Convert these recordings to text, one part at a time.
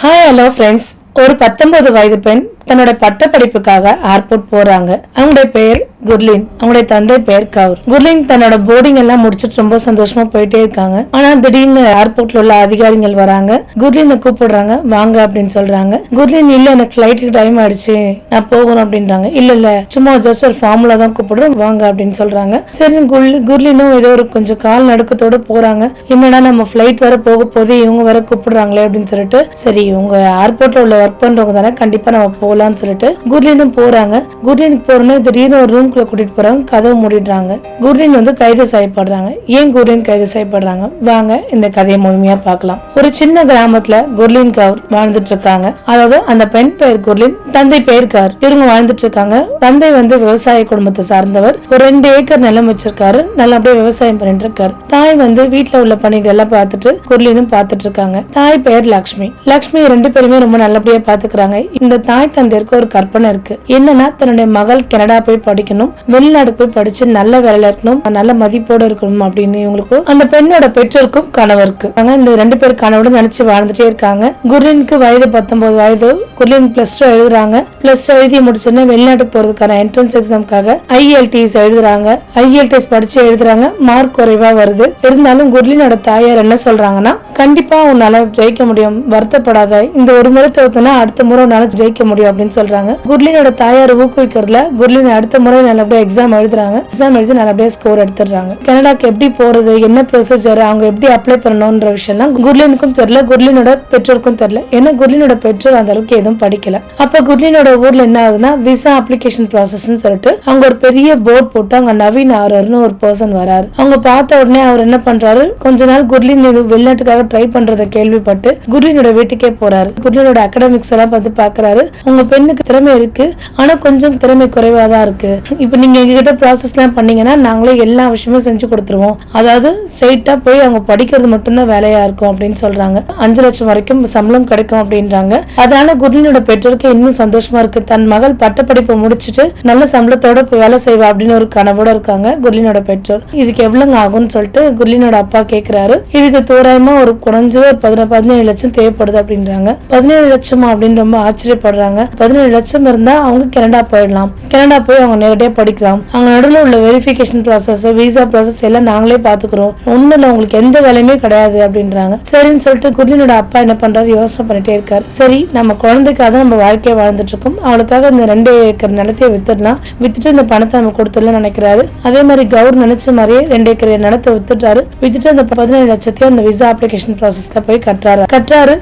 Hi hello friends. ஒரு 19 வயது பெண் தன்னோட பட்ட படிப்புக்காக ஏர்போர்ட் போறாங்க. அவங்களுடைய பெயர் குர்லின், அவங்களுடைய தந்தை பெயர் கவுர். குர்லின் தன்னோட போர்டிங் எல்லாம் முடிச்சுட்டு ரொம்ப சந்தோஷமா போயிட்டே இருக்காங்க. ஆனா திடீர்னு ஏர்போர்ட்ல உள்ள அதிகாரிகள் வராங்க. குர்லினை கூப்பிடுறாங்க, வாங்க அப்படின்னு சொல்றாங்க. குர்லின் இல்ல, எனக்கு ஃபிளைட்டுக்கு டைம் ஆயிடுச்சு, நான் போகணும் அப்படின்றாங்க. இல்ல சும்மா ஜஸ்ட் ஒரு ஃபார்முலா தான் கூப்பிடுறோம், வாங்க அப்படின்னு சொல்றாங்க. சரி, குர்லினும் ஏதோ ஒரு கொஞ்சம் கால் நடுக்கத்தோட போறாங்க. என்னடா நம்ம ஃபிளைட் வர போக போது இவங்க வர கூப்பிடுறாங்களே அப்படின்னு சொல்லிட்டு, சரி இவங்க ஏர்போர்ட்ல உள்ள ஒர்க் பண்றவங்க தானே, கண்டிப்பா நம்ம போலாம்னு சொல்லிட்டு குர்லினும் போறாங்க. குர்லினுக்கு போறோன்னு திடீர்னு ஒரு ரூம்குள்ள கூட்டிட்டு போறாங்க. கதவை மூடிடுறாங்க. குர்லின் கைது செய்யப்படுறாங்க. ஏன் குர்லின் கைது செய்யப்படுறாங்க, வாங்க இந்த கதையை முழுமையா பார்க்கலாம். ஒரு சின்ன கிராமத்துல குர்லின் கவுர் வாழ்ந்துட்டு இருக்காங்க. அதாவது அந்த பெண் பெயர் குர்லின், தந்தை பெயர் கவுர். இவங்க வாழ்ந்துட்டு இருக்காங்க. தந்தை விவசாய குடும்பத்தை சார்ந்தவர். ஒரு 2 ஏக்கர் நிலம் வச்சிருக்காரு. நல்லபடியா விவசாயம் பண்ணிட்டு இருக்காரு. தாய் வீட்டுல உள்ள பணிகள் எல்லாம் பார்த்துட்டு குர்லினும் பார்த்துட்டு இருக்காங்க. தாய் பெயர் லக்ஷ்மி. லக்ஷ்மி 2 பேருமே ரொம்ப நல்லபடியா பாத்துக்கிறாங்க. இந்த தாய் தந்தையருக்கு ஒரு கற்பனை இருக்கு. என்னன்னா தன்னுடைய மகள் கனடா போய் படிக்கணும், வெளிநாடு போய் படிச்சு நல்ல வேலையில இருக்கணும், நல்ல மதிப்போட இருக்கணும் அப்படின்னு இவங்களுக்கு அந்த பெண்ணோட பெற்றோருக்கும் கனவு இருக்கு. இந்த 2 பேர் கனவோட நினைச்சு வாழ்ந்துட்டே இருக்காங்க. குர்லினுக்கு வயது 19 வயது. குர்லின் +2 எழுதுறாங்க. +2 எழுதி முடிச்சோன்னா வெளிநாட்டுக்கு போறதுக்கான என்ட்ரன்ஸ் எக்ஸாம்காக IELTS எழுதுறாங்க. IELTS படிச்சு எழுதுறாங்க. மார்க் குறைவா வருது. இருந்தாலும் குர்லினோட தாயார் என்ன சொல்றாங்கன்னா, கண்டிப்பா உன்னால ஜெயிக்க முடியும், வருத்தப்படாத, இந்த ஒரு முறை தோத்துனா அடுத்த முறை உன்னால ஜெயிக்க முடியும் அப்படின்னு சொல்றாங்க. குர்லினோட தாயார் ஊக்குவிக்கிறதுல குர்லின் அடுத்த முறை நல்லபடியா எக்ஸாம் எழுதுறாங்க. எக்ஸாம் எழுதி நல்லபடியா ஸ்கோர் எடுத்துறாங்க. கனடாக்கு எப்படி போறது, என்ன ப்ரொசீஜர், அவங்க எப்படி அப்ளை பண்ணணும்ன்ற விஷயம்லாம் குர்லினுக்கும் தெரியல, குர்லினோட பெற்றோருக்கும் தெரியல. ஏன்னா குர்லினோட பெற்றோர் அந்த அளவுக்கு எதுவும் படிக்கல. அப்ப குர்லினோட ஊர்ல என்ன ஆகுதுன்னா, விசா அப்ளிகேஷன் ப்ராசஸ்ன்னு சொல்லிட்டு அவங்க ஒரு பெரிய போர்ட் போட்டு அங்க நவீன் ஆர்வர்னு ஒரு பர்சன் வராரு. அவங்க பார்த்த உடனே அவர் என்ன பண்றாரு, கொஞ்ச நாள் குர்லின் வெளிநாட்டுக்காக ட்ரை பண்றதை கேள்விப்பட்டு குர்லினோட வீட்டுக்கே போறாரு. குர்லினோட அகாடமிக்ஸ் எல்லாம் பார்த்து பாக்குறாரு. உங்க பெண்ணுக்கு திறமை இருக்கு, ஆனா கொஞ்சம் திறமை குறைவா தான் இருக்கு. இப்ப நீங்க எங்ககிட்ட ப்ராசஸ் எல்லாம் பண்ணீங்கன்னா நாங்களே எல்லா விஷயமும் செஞ்சு கொடுத்துருவோம். அதாவது ஸ்ட்ரெயிட்டா போய் அவங்க படிக்கிறது மட்டும்தான் வேலையா இருக்கும் அப்படின்னு சொல்றாங்க. 5 லட்சம் வரைக்கும் சம்பளம் கிடைக்கும் அப்படின்றாங்க. அதனால குர்லினோட பெற்றோருக்கு இன்னும் சந்தோஷமா இருக்கு. தன் மகள் பட்டப்படிப்பை முடிச்சுட்டு நல்ல சம்பளத்தோட வேலை செய்வா அப்படின்னு ஒரு கனவோட இருக்காங்க குர்லினோட பெற்றோர். இதுக்கு எவ்வளவு ஆகும்னு சொல்லிட்டு குர்லினோட அப்பா கேட்கிறாரு. இதுக்கு தோராயமா ஒரு குறைஞ்சது ஒரு 17 லட்சம் தேவைப்படுது அப்படின்றாங்க. 17 லட்சமா அப்படின்னு ரொம்ப ஆச்சரியப்படுறாங்க. 17 லட்சம் இருந்தா அவங்க கனடா போயிடலாம். கனடா போய் அவங்க நேரடியா படிக்கலாம். அவங்க நடுவில் உள்ள வெரிஃபிகேஷன் ப்ராசஸ், விசா ப்ராசஸ் எல்லாம் நாங்களே பாத்துக்கிறோம், ஒண்ணும் இல்ல, உங்களுக்கு எந்த வேலையுமே கிடையாது அப்படின்றாங்க. சரின்னு சொல்லிட்டு குர்லினோட அப்பா என்ன பண்றாரு, யோசனை பண்ணிட்டே இருக்காரு. சரி, நம்ம குழந்தைக்காக நம்ம வாழ்க்கையை வாழ்ந்துட்டு இருக்கோம், அவளுக்காக இந்த 2 ஏக்கர் நிலத்தையே வித்துடலாம், வித்துட்டு இந்த பணத்தை நம்ம கொடுத்துடலாம் நினைக்கிறாரு. அதே மாதிரி கவுர் நினைச்ச மாதிரியே 2 ஏக்கர் நிலத்தை வித்துட்டாரு. வித்துட்டு அந்த 17 லட்சத்தையும் அந்த விசா அப்ளிகேஷன் ப்ராசஸ்ல போய் கட்டுறாரு.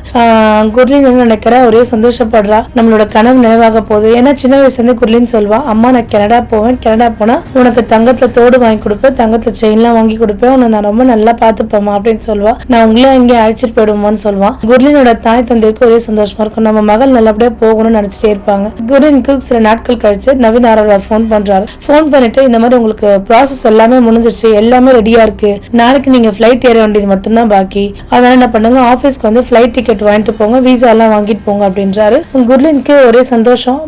குர்லின் என்ன நினைக்கிறா, ஒரே சந்தோஷப்படுறா, நம்மளோட கனவு நினைவாக போகுது. ஏன்னா சின்ன வயசுல இருந்து குர்லின் சொல்வா, அம்மா நான் கனடா போவேன், கனடா போனா உனக்கு தங்கத்துல தோடு வாங்கி கொடுப்பேன், தங்கத்துல செயின்லாம் வாங்கி கொடுப்பேன், உன்னை நான் ரொம்ப நல்லா பாத்துப்பேமா அப்படின்னு சொல்வா. நான் உங்களே அங்கே அழைச்சிட்டு போயிடுவோம்னு சொல்லுவான். குர்லினோட தாய் தந்தைக்கு ஒரே சந்தோஷமா இருக்கும், நம்ம மகள் நல்லபடியா போகணும்னு நினைச்சிட்டே இருப்பாங்க. குர்லினுக்கு சில நாட்கள் கழிச்சு நவீன் ஆர்வலர் போன் பண்றாரு. போன் பண்ணிட்டு, இந்த மாதிரி உங்களுக்கு ப்ராசஸ் எல்லாமே முடிஞ்சிருச்சு, எல்லாமே ரெடியா இருக்கு, நாளைக்கு நீங்க ஃபிளைட் ஏற வேண்டியது மட்டும்தான் பாக்கி, அதனால என்ன பண்ணுங்க, ஆபீஸ்க்கு ஃபிளைட் டிக்கெட் வாங்கிட்டு போங்க, விசா எல்லாம் வாங்கிட்டு போங்க அப்படின்றாரு. குர்லினுக்கு ஒரே சந்தோஷம்.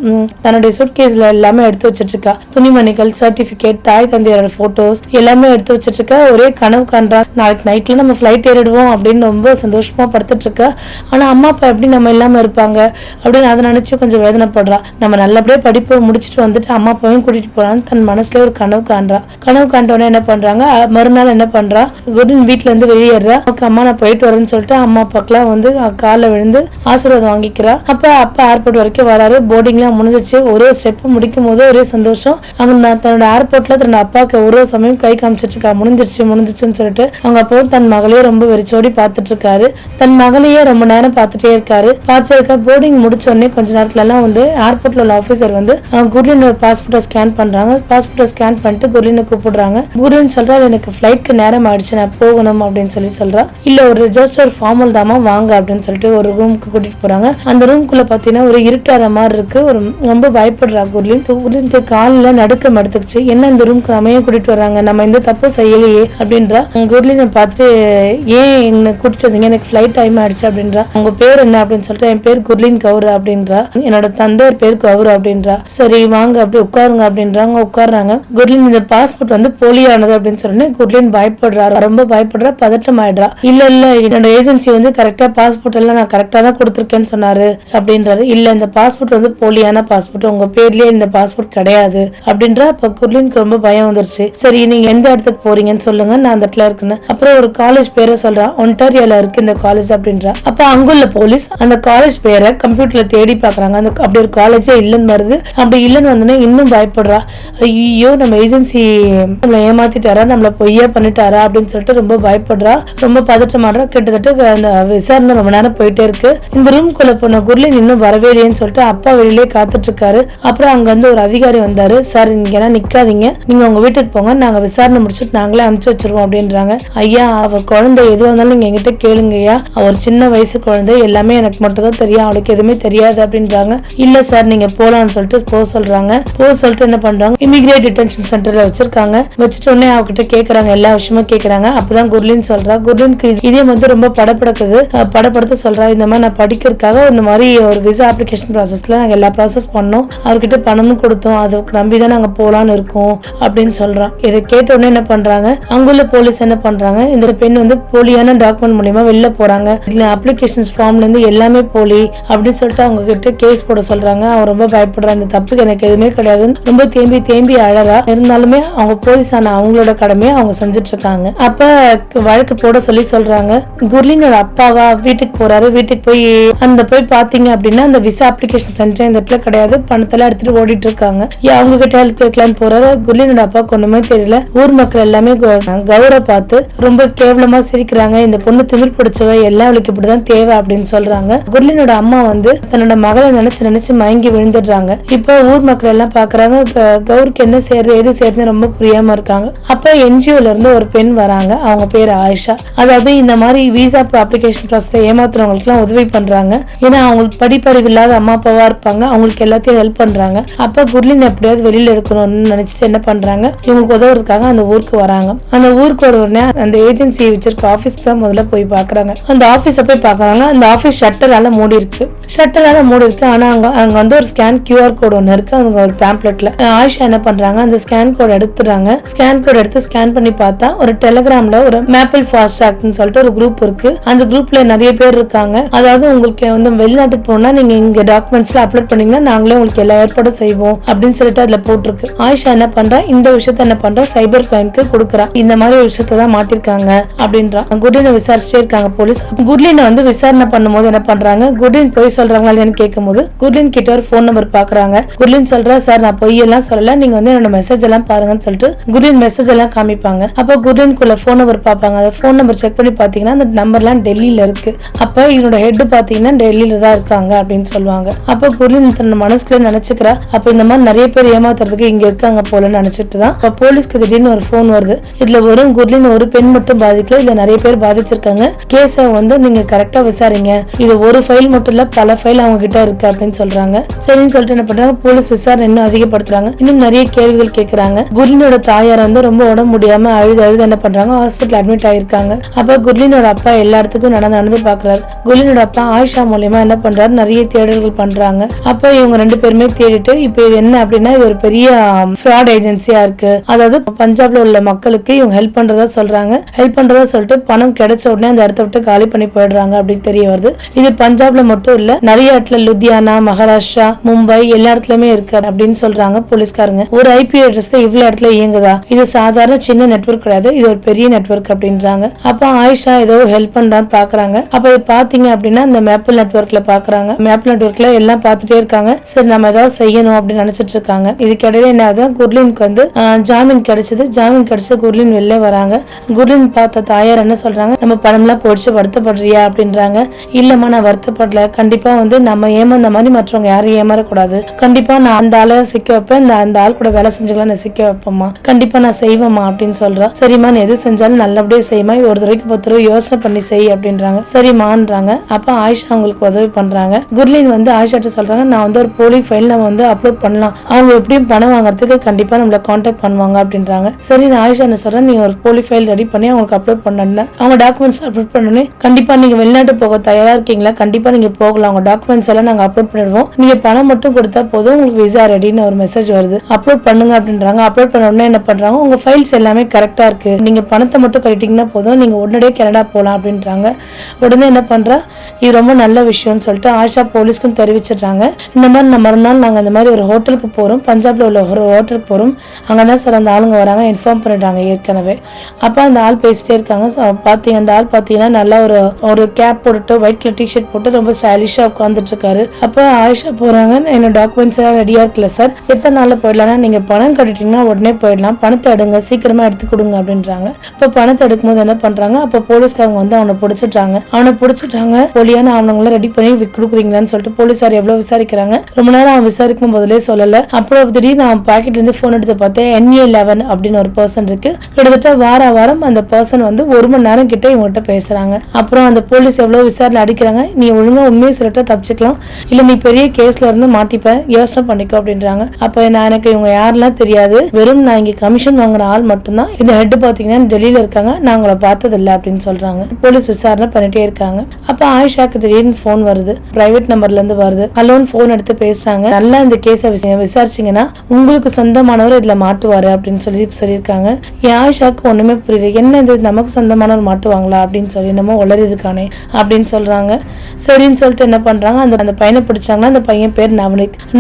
தன்னுடைய சூட்கேஸ்ல எல்லாமே எடுத்து வச்சிட்டு இருக்கா. துணிமணிகள், சர்டிபிகேட், தாய் தந்தையோட போட்டோஸ் எல்லாமே எடுத்து வச்சிட்டு இருக்கா. ஒரே கனவு காண்றா, நாளைக்கு நைட்ல நம்ம ஃபிளைட் ஏறிடுவோம் அப்படின்னு ரொம்ப சந்தோஷமா படுத்துட்டு இருக்கா. ஆனா அம்மா அப்பா எப்படி நம்ம இல்லாம இருப்பாங்க அப்படின்னு அதை நினைச்சு கொஞ்சம் வேதனைப்படுறா. நம்ம நல்லபடியா படிப்பு முடிச்சுட்டு வந்துட்டு அம்மா அப்பாவையும் கூட்டிட்டு போறான்னு தன் மனசுல ஒரு கனவு காண்றா. கனவு காண்டோடனே என்ன பண்றாங்க, மறுநாள் என்ன பண்றா, குர்லின் வீட்டுல இருந்து வெளியேறா. அம்மா நான் போயிட்டு வரேன்னு சொல்லிட்டு அம்மா அப்பாக்கெல்லாம் காலில் விழுந்து ஆசீர்வாதம் வாங்கிக்கிறா. அப்ப அப்பா ஏர்போர்ட் வரைக்கும் வராரு. போர்டிங்லாம் முடிஞ்சிச்சு. ஒரே ஸ்டெப் முடிக்கும் போது ஒரே சந்தோஷம். அவங்க தன்னோட ஏர்போர்ட்ல தன்னோட அப்பாவுக்கு ஒரு சமயம் கை காமிச்சிட்டு இருக்கா, முடிஞ்சிருச்சுன்னு சொல்லிட்டு. அவங்க அப்போ தன் மகளையே ரொம்ப வெறிச்சோடி பார்த்துட்டு இருக்காரு. தன் மகளையே ரொம்ப நேரம் பார்த்துட்டே இருக்காரு. போர்டிங் முடிச்ச உடனே கொஞ்ச நேரத்துல எல்லாம் ஏர்போர்ட்ல உள்ள ஆபீசர் குர்லினோட பாஸ்போர்ட்டை ஸ்கேன் பண்றாங்க. பாஸ்போர்ட்டை ஸ்கேன் பண்ணிட்டு குர்லினை கூப்பிடுறாங்க. குர்லின் சொல்றா, எனக்கு ஃபிளைட்க்கு நேரம் ஆயிடுச்சு, நான் போகணும் அப்படின்னு சொல்றா. இல்ல ஜஸ்ட் ஒரு ஃபார்மல் தாமா, வாங்க அப்படின்னு சொல்லிட்டு ஒரு ரூமுக்கு கூட்டிட்டு போறாங்க. அந்த ரூம்குள்ள பாத்தீங்கன்னா ஒரு இருட்டா ஆகிற மாதிரி இருக்கு. ரொம்ப பயப்படுறா குர்லின். குர்லினுக்கு காலில் நடுக்கம் எடுத்துக்கிச்சு. என்ன இந்த ரூம்க்கு நம்ம ஏன் கூட்டிட்டு வராங்க, நம்ம எந்த தப்பும் செய்யலையே அப்படின்றா. குர்லினை பார்த்துட்டு ஏன் என்ன கூட்டிட்டு வந்தீங்க, எனக்கு ஃபிளைட் டைம் ஆயிடுச்சு அப்படின்றா. உங்க பேர் என்ன அப்படின்னு சொல்லிட்டு என் பேர் குர்லின் கவுர் அப்படின்றா. என்னோட தந்தையர் பேர் கவுர் அப்படின்றா. சரி வாங்க அப்படி உட்காருங்க அப்படின்றாங்க. உட்காடுறாங்க. குர்லின் இந்த பாஸ்போர்ட் போலியானது அப்படின்னு சொன்னேன். குர்லின் பயப்படுறா, ரொம்ப பயப்படுறா, பதட்டம் ஆயிடுறா. இல்ல என்னோட ஏஜென்சி கரெக்டா பாஸ்போர்ட் எல்லாம் நான் கரெக்டா தான் கொடுத்துருக்கேன்னு சொன்னாரு அப்படின்றாரு. இல்ல இந்த பாஸ்போர்ட் போலியான பாஸ்போர்ட், உங்க பேர்லயே இந்த பாஸ்போர்ட் கிடையாது அப்படின்றா. அப்ப குர்லினுக்கு ரொம்ப பயம் வந்துருச்சு. சரி நீங்க எந்த இடத்துக்கு போறீங்கன்னு சொல்லுங்க, நான் அந்த இடத்துல இருக்குன்னு. அப்புறம் ஒரு காலேஜ் பேரை சொல்றா. ஒன்டாரியோல இருக்கு இந்த காலேஜ் அப்படின்றா. அப்ப அங்குள்ள போலீஸ் அந்த காலேஜ் பேரை கம்ப்யூட்டர்ல தேடி பாக்குறாங்க. அந்த அப்படி ஒரு காலேஜே இல்லைன்னு வருது. அப்படி இல்லைன்னு வந்தோடனே இன்னும் பயப்படுறா. ஐயோ நம்ம ஏஜென்சி நம்மளை ஏமாத்திட்டாரா, நம்மள பொய்யா பண்ணிட்டாரா அப்படின்னு சொல்லிட்டு ரொம்ப பயப்படுறா, ரொம்ப பதட்டமாடுறா. கிட்டத்தட்ட அந்த விசாரணை ரொம்ப நேரம் போயிட்டே இருக்கு. இந்த ரூம்குள்ள போன குர்லின் இன்னும் வரவே இல்லையேன்னு சொல்லிட்டு அப்பா வெளியிலே காத்துட்டு இருக்காரு. அப்புறம் அங்க ஒரு அதிகாரி வந்தாரு. சார் இங்கெல்லாம் நிக்காதீங்க, நீங்க உங்க வீட்டுக்கு போங்க, நாங்க விசாரணை முடிச்சுட்டு நாங்களே அனுப்பிச்சு வச்சிருவோம் அப்படின்றாங்க. ஐயா அவ குழந்தை எதுவாக இருந்தாலும் நீங்க எங்கிட்ட கேளுங்கய்யா, அவர் சின்ன வயசு குழந்தை, எல்லாமே எனக்கு மட்டும் தான் தெரியும், அவளுக்கு எதுவுமே தெரியாது அப்படின்றாங்க. இல்ல சார் நீங்க போலான்னு சொல்லிட்டு போக சொல்றாங்க. போக சொல்லிட்டு என்ன பண்றாங்க, இமிகிரேட் டிடென்ஷன் சென்டர்ல வச்சிருக்காங்க. வச்சுட்டு உடனே அவகிட்ட கேக்குறாங்க, எல்லா விஷயமும் கேக்குறாங்க. அப்பதான் குர்லின் சொல்றா. குர்லினுக்கு இதே ரொம்ப படப்படுக்குது. படப்படுத்த சொல்றா, இந்த மாதிரி நான் படிக்கிறதுக்காக இந்த மாதிரி ஒரு விசா அப்ளிகேஷன் ப்ராசஸ்ல நாங்க எல்லா ப்ராசஸ் பண்ணோம், அவர்கிட்ட பணமும் கொடுத்தோம், அதுக்கு நம்பிதான் நாங்க போலான்னு இருக்கோம் அப்படின்னு சொல்றான். இதை கேட்ட உடனே என்ன பண்றாங்க, அங்குள்ள போலீஸ் என்ன பண்றாங்க, இந்த பெண் போலியான டாக்குமெண்ட் மூலியமா வெளில போறாங்க, இதுல அப்ளிகேஷன்ஸ் ஃபார்ம்ல இருந்து எல்லாமே போலி அப்படின்னு சொல்லிட்டு அவங்க கிட்ட கேஸ் போட சொல்றாங்க. அவன் ரொம்ப பயப்படுறான், இந்த தப்புக்கு எனக்கு எதுவுமே கிடையாதுன்னு ரொம்ப தேம்பி தேம்பி அழறா. இருந்தாலுமே அவங்க போலீஸ் ஆன அவங்களோட கடமையை அவங்க செஞ்சுட்டு இருக்காங்க. அப்ப வழக்கு போட சொல்லி சொல்றாங்க. குர்லினோட அப்பாவா வீட்டுக்கு போறாரு. வீட்டுக்கு போய் பாத்தீங்க அப்படின்னா அந்த விசா அப்ளிகேஷன் சென்டர் இந்த இடத்துல கிடையாது, பணத்தெல்லாம் எடுத்துட்டு ஓடிட்டு இருக்காங்க. அவங்க கிட்ட ஹெல்ப் கேட்கலான்னு போறாரு. குர்லினோட அப்பாவுக்கு ஒண்ணுமே தெரியல. ஊர் மக்கள் எல்லாமே கௌரவ பார்த்து ரொம்ப கேவலமா சிரிக்கிறாங்க. இந்த பொண்ணு திமிர் பிடிச்சவ, எல்லாம் அவளுக்கு இப்படிதான் தேவை அப்படின்னு சொல்றாங்க. குர்லினோட அம்மா தன்னோட மகளை நினைச்சு மயங்கி விழுந்துடுறாங்க. இப்ப ஊர் மக்கள் எல்லாம் பாக்குறாங்க, கௌருக்கு என்ன செய்யறது எது செய்யறது ரொம்ப புரியாம இருக்காங்க. அப்ப என்ஜிஓல இருந்து ஒரு பெண் வராங்க. அவங்க பேரு ஆயிஷா. அதாவது இந்த மாதிரி விசா அப்ளிகேஷன் ப்ராசஸ் ஏமாத்துறவங்களுக்கு எல்லாம் உதவி பண்றாங்க. ஏன்னா அவங்களுக்கு படிப்பறிவு இல்லாத அம்மா அப்பாவா இருப்பாங்க, அவங்களுக்கு எல்லாத்தையும் ஹெல்ப் பண்றாங்க. அப்ப குர்லின் எப்படியாவது வெளியில எடுக்கணும்னு நினைச்சிட்டு என்ன பண்றாங்க, இவங்களுக்கு உதவுறதுக்காக அந்த ஊருக்கு வராங்க. அந்த ஊருக்கு வருவனே அந்த ஏஜென்சியை வச்சிருக்க ஆபீஸ் தான் முதல்ல போய் பாக்குறாங்க. அந்த ஆபீஸ போய் பாக்குறாங்க. அந்த ஆபீஸ் ஷட்டரால மூடி இருக்கு. ஆனா அங்க ஒரு ஸ்கேன் QR கோட் ஒன்னு இருக்கு. அவங்க ஒரு பேம்ப்ளெட்ல ஆயிஷா என்ன பண்றாங்க, அந்த ஸ்கேன் கோட் எடுத்துறாங்க. ஸ்கேன் கோட் எடுத்து ஸ்கேன் பண்ணி பார்த்தா ஒரு டெலிகிராம்ல ஒரு மேப்பிள் ஃபாஸ்ட் ட்ராக்னு சொல்லிட்டு ஒரு குரூப் இருக்கு. அந்த குரூப்ல நிறைய பேர் இருக்காங்க. அதாவது உங்களுக்கு வெளிநாட்டுக்கு போனா நீங்க இங்க டாக்குமெண்ட்ஸ்ல அப்லோட் பண்ணீங்கன்னா நாங்களே உங்களுக்கு எல்லா ஏற்பாடும் செய்வோம் அப்படின்னு சொல்லிட்டு அதுல போட்டிருக்கு. ஆயிஷா என்ன பண்றா, இந்த விஷயத்த என்ன பண்றா, சைபர் கிரைம்க்கு கொடுக்குறா. இந்த மாதிரி ஒரு விஷயத்த தான் மாட்டிருக்காங்க அப்படின்றா. குர்லினை விசாரிச்சுட்டே இருக்காங்க போலீஸ். குர்லினை விசாரணை பண்ணும்போது என்ன பண்றாங்க, குர்லின் போய் சொல்றாங்களா கேட்கும் போது குர்லின் கிட்ட ஒரு போன் நம்பர் பாக்குறாங்க. குர்லின் சொல்றா, சார் நான் பொய் எல்லாம் சொல்லல, நீங்க என்னோட மெசேஜ் எல்லாம் பாருங்கன்னு சொல்லிட்டு குர்லின் மெசேஜ் எல்லாம் காமிப்பாங்க. அப்ப குர்லின்குள்ள போன் நம்பர் பாப்பாங்க. அந்த போன் நம்பர் செக் பண்ணி பாத்தீங்கன்னா அந்த நம்பர்லாம் டெல்லியில இருக்கு. அப்ப இவனோட ஹெட் பாத்தீங்கன்னா டெல்லியில தான் இருக்காங்க அப்படின்னு சொல்லுவாங்க. அப்ப குர்லின் தன் மனசுக்குள்ள நினைச்சுக்கிறா, அப்ப இந்த மாதிரி நிறைய பேர் ஏமாத்துறதுக்கு இங்க இருக்காங்க போலன்னு நினைச்சிட்டு தான் அப்ப போலீஸ்க்கு திடீர்னு ஒரு போன் வருது. இதுல வெறும் குர்லின் ஒரு பெண் மட்டும் பாதிக்கல, இதுல நிறைய பேர் பாதிச்சிருக்காங்க. கேஸ நீங்க கரெக்டா விசாரிங்க, இது ஒரு ஃபைல் மட்டும் இல்ல பல ஃபைல் அவங்க கிட்ட இருக்கு அப்படின்னு சொல்றாங்க. சரின்னு சொல்லிட்டு என்ன பண்றாங்க, போலீஸ் விசாரணை இன்னும் அதிகப்படுத்துறாங்க. இன்னும் நிறைய கேள்விகள் கேட்கறாங்க. குர்லினோட தாயார் ரொம்ப உடம்பு முடியாம அழுது என்ன பண்றாங்க, ஹாஸ்பிட்டல் அட்மிட் ஆயிருக்காங்க. அப்ப குர்லினோட அப்பா எல்லா இடத்துக்கும் நடந்து பாக்குறாரு. குர்லினோட அப்பா ஆயிஷா மூலியமா என்ன பண்றாரு, நிறைய தேடல்கள் பண்றாங்க. அப்ப இவங்க ரெண்டு பேருமே தேடிட்டு இப்ப இது என்ன அப்படின்னா, இது ஒரு பெரிய ஃப்ராட் ஏஜென்சியா இருக்கு. அதாவது பஞ்சாப்ல உள்ள மக்களுக்கு இவங்க ஹெல்ப் பண்றதா சொல்றாங்க. ஹெல்ப் பண்றதா சொல்லிட்டு பணம் கிடைச்ச உடனே அந்த இடத்த விட்டு காலி பண்ணி போயிடுறாங்க அப்படின்னு தெரிய வருது. இது பஞ்சாப்ல மட்டும் இல்ல, நிறைய இடத்துல லுதியானா, மகாராஷ்டிரா, மும்பை எல்லா இடத்துலயுமே இருக்கு அப்படின்னு சொல்றாங்க போலீஸ்காரங்க. ஒரு ஐபி அட்ரஸ் இவ்வளவு இடத்துல இயங்குதா, இது சாதாரண சின்ன நெட்வொர்க் கிடையாது, இது ஒரு பெரிய நெட்வொர்க் அப்படின்றாங்க. அப்ப ஆயிஷா ஏதோ ஹெல்ப் பண்றான்னு பாக்குறாங்க. அப்ப இது பாத்தீங்க அப்படின்னா அந்த மேப்பிள் நெட்வொர்க்ல பாக்குறாங்க. மேப்பிள் நெட்வொர்க்ல எல்லாம் பாத்துட்டே இருக்காங்க. சரி நம்ம ஏதாவது செய்யணும் அப்படின்னு நினைச்சிட்டு இருக்காங்க. இதுக்கிடையில என்ன குர்லினுக்கு ஜாமீன் கிடைச்சது. ஜாமீன் கிடைச்சு குர்லின் வெளில வராங்க. குர்லின் பார்த்த தாயார் என்ன சொல்றாங்க, நம்ம பணம்லாம் போயிடுச்சு, வருத்தப்படுறியா அப்படின்றாங்க. இல்லம்மா நான் வருத்தப்படல, கண்டிப்பா கண்டிப்பா வந்து நம்ம ஏமாந்த மாதிரி மற்றவங்க யாரும் ஏமாறக்கூடாது. கண்டிப்பா நான் அந்த ஆளை சிக்க வைப்பேன், அந்த ஆள் கூட வேலை செஞ்சுக்கலாம், நான் சிக்க வைப்பேம்மா, கண்டிப்பா நான் செய்வேம்மா அப்படின்னு சொல்றா. சரிம்மா நீ எது செஞ்சாலும் நல்லபடியா செய்யுமா, ஒரு தடவைக்கு 10 தடவை யோசனை பண்ணி செய் அப்படின்றாங்க. சரிமான்றாங்க. அப்ப ஆயிஷா அவங்களுக்கு உதவி பண்றாங்க. குர்லின் வந்து ஆயிஷாட்ட சொல்றாங்க, நான் வந்து ஒரு போலி ஃபைல் நம்ம வந்து அப்லோட் பண்ணலாம், அவங்க எப்படியும் பணம் வாங்குறதுக்கு கண்டிப்பா நம்மள கான்டாக்ட் பண்ணுவாங்க அப்படின்றாங்க. சரி நான் ஆயிஷா என்ன சொல்றேன், நீங்க ஒரு போலி ஃபைல் ரெடி பண்ணி அவங்களுக்கு அப்லோட் பண்ணல, அவங்க டாக்குமெண்ட்ஸ் அப்லோட் பண்ணனே கண்டிப்பா நீங்க வெளிநாட்டு போக தயாரா இருக்கீங்களா, கண்டிப்பா நீங்க போகலாம், உங்க டாக்குமெண்ட்ஸ் எல்லாம் நாங்க அப்லோட் பண்ணிடுவோம், நீங்க பணம் மட்டும் கொடுத்தா போதும், உங்களுக்கு விசா ரெடின்னு ஒரு மெசேஜ் வருது, அப்லோட் பண்ணுங்க அப்படின்றாங்க. அப்லோட் பண்ண உடனே என்ன பண்றாங்க, உங்க ஃபைல்ஸ் எல்லாமே கரெக்டா இருக்கு, நீங்க பணத்தை மட்டும் கட்டிட்டீங்கன்னா போதும், நீங்க உடனடியே கனடா போகலாம் அப்படின்றாங்க. உடனே என்ன பண்றா, இது ரொம்ப நல்ல விஷயம்னு சொல்லிட்டு ஆயிஷா போலீஸ்க்கும் தெரிவிச்சிடுறாங்க. இந்த மாதிரி நம்ம மறுநாள் நாங்க இந்த மாதிரி ஒரு ஹோட்டலுக்கு போறோம், பஞ்சாப்ல உள்ள ஒரு ஹோட்டலுக்கு போறோம், அங்கதான் சார் அந்த ஆளுங்க வராங்க, இன்ஃபார்ம் பண்ணிட்டாங்க ஏற்கனவே. அப்ப அந்த ஆள் பேசிட்டே இருக்காங்க. அந்த ஆள் பாத்தீங்கன்னா நல்லா ஒரு கேப் போட்டுட்டு ஒயிட் கலர் டிஷர்ட் போட்டு ரொம்ப ஸ்டைலிஷா உட்காந்துட்டு இருக்காரு. அப்ப ஆயிஷா போறாங்க, என்னோட டாக்குமெண்ட்ஸ் எல்லாம் ரெடியா இருக்குல்ல சார், எத்தனை நாள்ல போயிடலாம், நீங்க பணம் கட்டிட்டீங்கன்னா உடனே போயிடலாம், பணத்தை எடுங்க, சீக்கிரமா எடுத்து கொடுங்க அப்படின்றாங்க. இப்ப பணத்தை எடுக்கும்போது என்ன பண்றாங்க, அப்ப போலீஸ்காரங்க வந்து அவனை பிடிச்சிட்டாங்க. போலியான ஆவணங்களை ரெடி பண்ணி கொடுக்குறீங்களான்னு சொல்லிட்டு போலீஸார் எவ்வளவு விசாரிக்கிறாங்க. ரொம்ப நேரம் அவன் விசாரிக்கும் போதிலே சொல்லல. அப்புறம் திடீர்னு நான் பாக்கெட்ல இருந்து போன் எடுத்து பார்த்தேன், NA11 அப்படின்னு ஒரு பர்சன் இருக்கு. கிட்டத்தட்ட வாரம் அந்த பர்சன் வந்து 1 மணி நேரம் கிட்ட இவங்ககிட்ட பேசுறாங்க. அப்புறம் அந்த போலீஸ் எவ்வளவு விசாரணை அடிக்கிறாங்க, நீ ஒழுங்கா உண்மையை சொல்லிட்டு தப்பிச்சுக்கலாம், இல்ல நீ பெரிய கேஸ்ல இருந்து மாட்டிப்ப, யோசனை பண்ணிக்கோ அப்படின்றாங்க. அப்ப எனக்கு இவங்க யாரெல்லாம் தெரியாது, வெறும் நான் இங்க கமிஷன் வாங்குற ஆள் மட்டும்தான், இந்த ஹெட் பாத்தீங்கன்னா டெல்லியில இருக்காங்க, நான் உங்களை பார்த்ததில்லை அப்படின்னு சொல்றாங்க. போலீஸ் விசாரணை பண்ணிட்டே இருக்காங்க. அப்ப ஆயிஷாக்கு திடீர்னு போன் வருது, பிரைவேட் நம்பர்ல இருந்து வருது. அலோன் போன் எடுத்து பேசுறாங்க, நல்லா இந்த கேஸை விசாரிச்சீங்கன்னா உங்களுக்கு சொந்தமானவர் இதுல மாட்டுவாரு அப்படின்னு சொல்லியிருக்காங்க. ஆயிஷாக்கு ஒண்ணுமே புரியல, என்ன இது நமக்கு சொந்தமானவர் மாட்டுவாங்களா அப்படின்னு சொல்லி நம்ம உளறி இருக்கானே அப்படின்னு சொல்றாங்க. சரின்னு சொல்லிட்டு என்ன பண்றாங்க, அந்த பையனை பிடிச்சாங்கன்னா, அந்த பையன் பேர்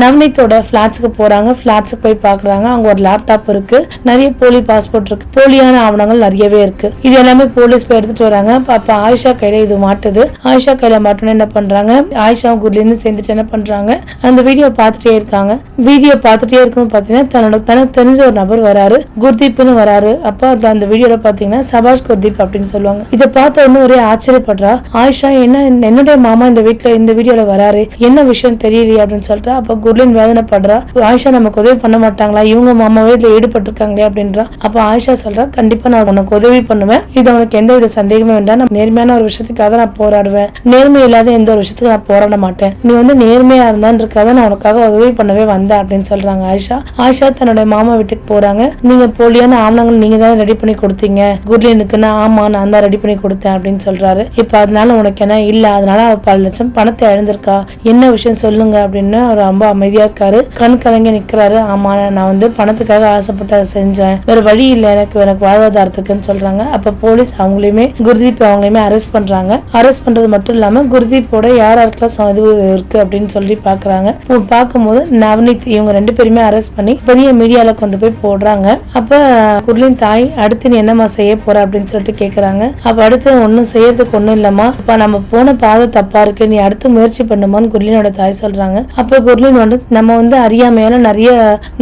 நவனித்தோட பிளாட்ஸ்க்கு போறாங்க. பிளாட்ஸ்க்கு போய் பாக்குறாங்க, அங்க ஒரு லேப்டாப் இருக்கு, நிறைய போலி பாஸ்போர்ட் இருக்கு, போலியான ஆவணங்கள் நிறையவே இருக்கு. இது எல்லாமே போலீஸ் போய் எடுத்துட்டு வராங்க. அப்ப ஆயிஷா கையில இது மாட்டுது. ஆயிஷா கையில மாட்டோன்னு என்ன பண்றாங்க, ஆயிஷா குர்லின்னு சேர்ந்துட்டு என்ன பண்றாங்க, அந்த வீடியோ பார்த்துட்டே இருக்காங்க. வீடியோ பார்த்துட்டே இருக்கும் பாத்தீங்கன்னா தனக்கு தெரிஞ்ச ஒரு நபர் வராரு, குர்தீப்னு வராரு. அப்ப அந்த வீடியோல பாத்தீங்கன்னா சபாஷ் குர்தீப் அப்படின்னு சொல்லுவாங்க. இதை பார்த்த உடனே ஒரே ஆச்சரியப்படுறா ஆயிஷா, என்னுடைய மாமா இந்த வீடியோல வராரு, என்ன விஷயம் தெரியலையே அப்படின்னு சொல்லிட்டு. அப்ப குர்லின் வேதனைப்படுறா, ஆயிஷா நமக்கு உதவி பண்ண மாட்டாங்களா, இவங்க மாமாவே இதுல ஈடுபட்டு இருக்காங்களே அப்படின்றா. அப்ப ஆயிஷா சொல்றா, கண்டிப்பா நான் உனக்கு உதவி பண்ணுவேன், இது உனக்கு எந்த வித சந்தேகமே வேண்டாம், நான் நேர்மையான ஒரு விஷயத்துக்காக நான் போராடுவேன், நேர்மை இல்லாத எந்த ஒரு விஷயத்துக்கு நான் போராட மாட்டேன், நீ வந்து நேர்மையா இருந்தான்றக்காக நான் உனக்காக உதவி பண்ணவே வந்தேன் அப்படின்னு சொல்றாங்க ஆயிஷா தன்னுடைய மாமா வீட்டுக்கு போறாங்க. நீங்க போலியான ஆவணங்கள் நீங்க தான் ரெடி பண்ணி கொடுத்தீங்க குர்லினுக்குன்னா, ஆமா நான் தான் ரெடி பண்ணி கொடுத்தேன் அப்படின்னு சொல்றாரு. இப்ப அதனால உனக்கு என்ன இல்ல, அதனால அவ 10 லட்சம் பணத்தை இழந்திருக்கா, என்ன விஷயம் சொல்லுங்க அப்படின்னு அவர் ரொம்ப அமைதியா இருக்காரு, கண் கலங்கி நிக்கிறாரு. ஆமா நான் வந்து பணத்துக்காக ஆசைப்பட்டு அதை செஞ்சேன், வேற வழி இல்ல எனக்கு வாழ்வாதாரத்துக்குன்னு சொல்றாங்க. அப்ப போலீஸ் குர்தீப் அவங்களையுமே அரெஸ்ட் பண்றாங்க. அரெஸ்ட் பண்றது மட்டும் இல்லாம குர்தீப்போட யாருக்கெல்லாம் இது இருக்கு அப்படின்னு சொல்லி பாக்குறாங்க. பார்க்கும்போது நவனித் இவங்க 2 பேருமே அரெஸ்ட் பண்ணி பெரிய மீடியால கொண்டு போய் போடுறாங்க. அப்ப குர்லின் தாய், அடுத்து நீ என்னமா செய்ய போற அப்படின்னு சொல்லிட்டு கேக்குறாங்க. அப்ப அடுத்து ஒன்னும் செய்யறதுக்கு ஒண்ணும் இல்லம்மா, இப்ப நம்ம போன பாதை தப்பா இருக்கு, நீ அடுத்து முயற்சி பண்ணுமான்னு குர்லினோட தாய் சொல்றாங்க. அப்ப குர்லின் வந்து நம்ம வந்து அறியாமையால நிறைய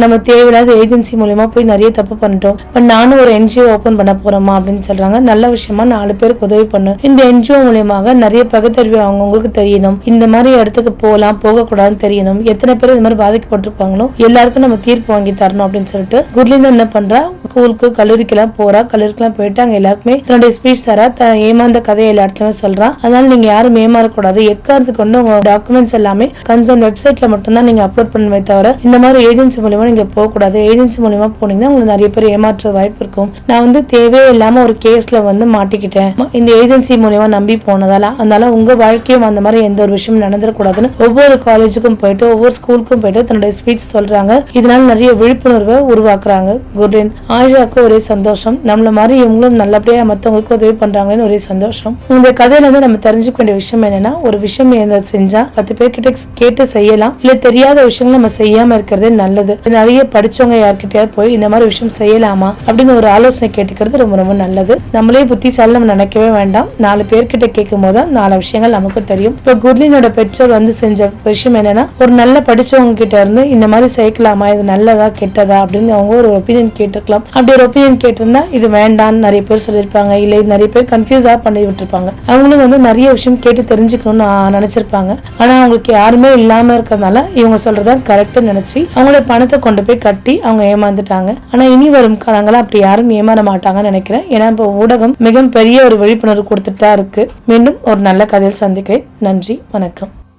நம்ம தேவையில்லாத ஏஜென்சி மூலமா போய் நிறைய தப்பு பண்ணிட்டோம், இப்ப நானும் ஒரு NGO ஓபன் பண்ண போறோமா அப்படின்னு சொல்றாங்க. நல்ல விஷயமா 4 பேருக்கு உதவி பண்ணு, இந்த NGO மூலமாக நிறைய பகுத்தறிவு அவங்களுக்கு தெரியணும், இந்த மாதிரி இடத்துக்கு போகக்கூடாதுன்னு தெரியணும், எத்தனை பேர் இந்த மாதிரி பாதிக்கப்பட்டிருப்பாங்களோ எல்லாருக்கும் நம்ம தீர்ப்பு வாங்கி தரணும் அப்படின்னு சொல்லிட்டு குர்லின் என்ன பண்றா, ஸ்கூலுக்கு கல்லூரிக்கெல்லாம் போறா. கல்லூரிக்கெல்லாம் போயிட்டு அங்க எல்லாருக்குமே தன்னுடைய ஸ்பீச் தரா, ஏமாந்த கதையை எல்லா இடத்துலயுமே சொல்றா. அதனால நீங்க யாரும் ஏமாறக்கூடாது, எக்காரத்துக்கு கொண்டு உங்க டாக்குமெண்ட்ஸ் எல்லாமே கன்சர்ன் வெப்சைட்ல மட்டும்தான் நீங்க அப்லோட் பண்ணுவே தவிர இந்த மாதிரி ஏஜென்சி மூலமா நீங்க போக கூடாது, ஏஜென்சி மூலமா போனீங்கன்னா உங்களுக்கு நிறைய பேர் ஏமாற்ற வாய்ப்பு இருக்கும், நான் வந்து தேவையே இல்லாம ஒரு கேஸ்ல வந்து மாட்டிக்கிட்டேன் இந்த ஏஜென்சி மூலமா நம்பி போனதால, அதனால உங்க வாழ்க்கையும் அந்த மாதிரி எந்த ஒரு விஷயம் நடந்துடக்கூடாதுன்னு ஒவ்வொரு காலேஜுக்கும் போயிட்டு ஒவ்வொரு ஸ்கூலுக்கும் போயிட்டு தன்னுடைய ஸ்பீச் சொல்றாங்க. இதனால நிறைய விழிப்புணர்வை உருவாக்குறாங்க குர்லின். ஆயிஷாவுக்கு ஒரே சந்தோஷம், நம்மள மாதிரி இவங்களும் நல்லபடியா மத்தவங்களுக்கு உதவி பண்றாங்கன்னு ஒரே சந்தோஷம். இந்த கதையில இருந்து நம்ம தெரிஞ்சுக்க வேண்டிய விஷயம் என்னன்னா, ஒரு விஷயம் செஞ்சா 10 பேர்கிட்ட கேட்டு செய்யலாம், இல்ல தெரியாத விஷயங்கள் நம்ம செய்யாம இருக்கிறதே நல்லது. நிறைய படிச்சவங்க யார்கிட்டயாவது போய் இந்த மாதிரி விஷயம் செய்யலாமா அப்படின்னு ஒரு ஆலோசனை கேட்டுக்கிறது ரொம்ப ரொம்ப நல்லது. நம்மளே புத்திசாலி நம்ம நினைக்கவே வேண்டாம், 4 பேர்கிட்ட கேட்கும் போது 4 விஷயங்கள் நமக்கு தெரியும். இப்ப குர்லினோட பெற்றோர் வந்து செஞ்ச விஷயம் என்னன்னா, ஒரு நல்ல படிச்சவங்க கிட்ட இருந்து இந்த மாதிரி சேர்க்கலாமா, இது நல்லதா கெட்டதா அப்படின்னு அவங்க ஒரு ஒப்பீனியன் கேட்டிருக்கலாம். அப்படி ஒரு ஒப்பீனியன் கேட்டிருந்தா இது வேண்டான்னு நிறைய பேர் சொல்லியிருப்பாங்க, இல்ல நிறைய பேர் கன்ஃபியூஸா பண்ணி விட்டுருப்பாங்க. அவங்களும் வந்து நிறைய விஷயம் கேட்டு தெரிஞ்சுக்கணும்னு நினைச்சிருப்பாங்க. ஆனா அவங்களுக்கு யாருமே இல்லாம இருக்கிறதுனால இவங்க சொல்றதா கரெக்ட்னு நினைச்சு அவங்களோட பணத்தை கொண்டு போய் கட்டி அவங்க ஏமாந்துட்டாங்க. ஆனா இனி வரும் காலங்கள அப்படி யாரும் ஏமாற மாட்டாங்கன்னு நினைக்கிறேன். ஏன்னா இப்போ ஊடகம் மிக பெரிய ஒரு விழிப்புணர்வு கொடுத்துட்டு தான் இருக்கு. மீண்டும் ஒரு நல்ல கதையில் சந்திக்கிறேன். நன்றி, வணக்கம்.